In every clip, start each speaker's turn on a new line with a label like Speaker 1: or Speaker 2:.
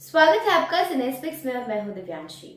Speaker 1: स्वागत है आपका सिनेस्पिक्स में और मैं हूं दिव्यांशी।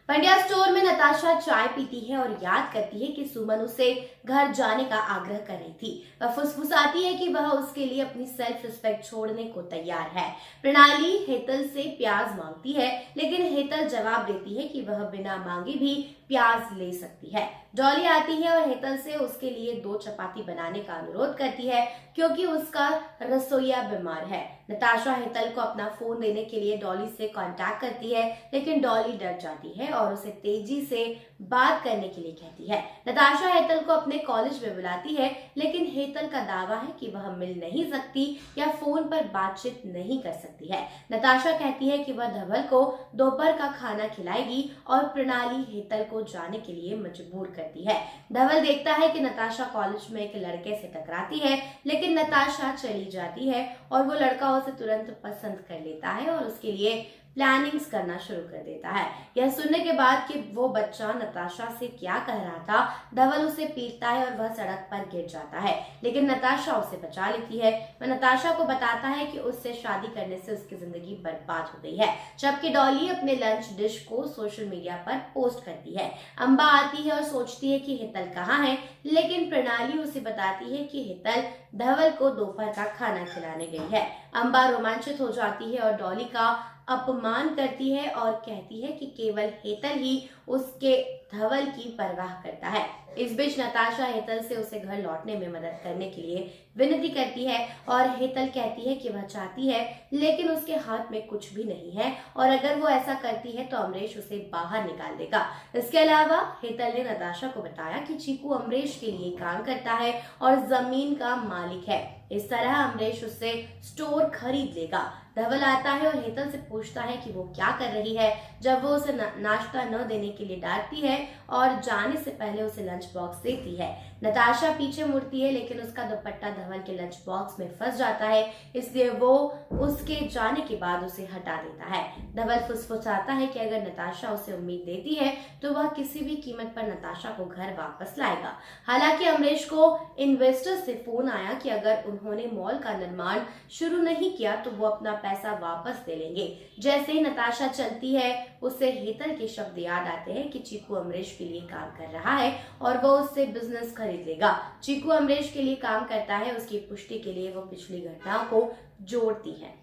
Speaker 1: पंड्या स्टोर में नताशा चाय पीती है और याद करती है कि सुमन उसे घर जाने का आग्रह कर रही थी। वह फुसफुसाती है कि वह उसके लिए अपनी सेल्फ रिस्पेक्ट छोड़ने को तैयार है। प्रणाली हेतल से प्याज मांगती है, लेकिन हेतल जवाब देती है कि वह बिना मांगे भी प्याज ले सकती है। डॉली आती है और हेतल से उसके लिए 2 चपाती बनाने का अनुरोध करती है क्योंकि उसका रसोइया बीमार है। नताशा हेतल को अपना फोन देने के लिए डॉली से कांटेक्ट करती है, लेकिन डॉली डर जाती है और उसे तेजी से बात करने के लिए कहती है। नताशा हेतल को अपने कॉलेज में बुलाती है, लेकिन हेतल का दावा है कि वह मिल नहीं सकती या फोन पर बातचीत नहीं कर सकती है। नताशा कहती है कि वह धवल को दोपहर का खाना खिलाएगी और प्रणाली हेतल को जाने के लिए मजबूर करती है। धवल देखता है कि नताशा कॉलेज में एक लड़के से टकराती है, लेकिन नताशा चली जाती है और वो लड़का उसे तुरंत पसंद कर लेता है और उसके लिए प्लानिंग्स करना शुरू कर देता है। यह सुनने के बाद कि वो बच्चा नताशा से क्या कह रहा था, धवल उसे पीटता है और वह सड़क पर गिर जाता है, लेकिन नताशा उसे बचा लेती है। वह नताशा को बताता है कि उससे शादी करने से उसकी जिंदगी बर्बाद हो गई है, जबकि डॉली अपने लंच डिश को सोशल मीडिया पर पोस्ट करती है। अम्बा आती है और सोचती है कि हेतल कहाँ है, लेकिन प्रणाली उसे बताती है कि हेतल धवल को दोपहर का खाना खिलाने गई है। अम्बा रोमांचित हो जाती है और डॉली का अपमान करती है और कहती है कि केवल हेतल ही उसके धवल की परवाह करता है। इस बीच नताशा हेतल से उसे घर लौटने में मदद करने के लिए विनती करती है और हेतल कहती है कि वह चाहती है, लेकिन उसके हाथ में कुछ भी नहीं है और अगर वो ऐसा करती है तो अमरीश उसे बाहर निकाल देगा। इसके अलावा हेतल ने नताशा को बताया कि चीकू अमरीश के लिए काम करता है और जमीन का मालिक है। इस तरह अमरीश उससे स्टोर खरीद लेगा। धवल आता है और हेतल से पूछता है कि वो क्या कर रही है। जब वो उसे नाश्ता न देने के लिए डांटती है और जाने से पहले उसे लंच बॉक्स देती है। नताशा पीछे मुड़ती है, लेकिन उसका दुपट्टा धवल के लंच बॉक्स में फंस जाता है, इसलिए वो उसके जाने के बाद उसे हटा देता है। धवल फुसफुसाता है कि अगर नताशा उसे उम्मीद देती है तो वह किसी भी कीमत पर नताशा को घर वापस लाएगा। हालांकि अमरीश को इन्वेस्टर से फोन आया कि अगर उन्होंने मॉल का निर्माण शुरू नहीं किया तो वो अपना पैसा वापस ले लेंगे। जैसे ही नताशा चलती है, उसे हेतल के शब्द याद आते हैं कि चीकू अमरीश के लिए काम कर रहा है और वो उससे बिजनेस खरीद लेगा। चीकू अमरीश के लिए काम करता है, उसकी पुष्टि के लिए वो पिछली घटनाओं को जोड़ती है।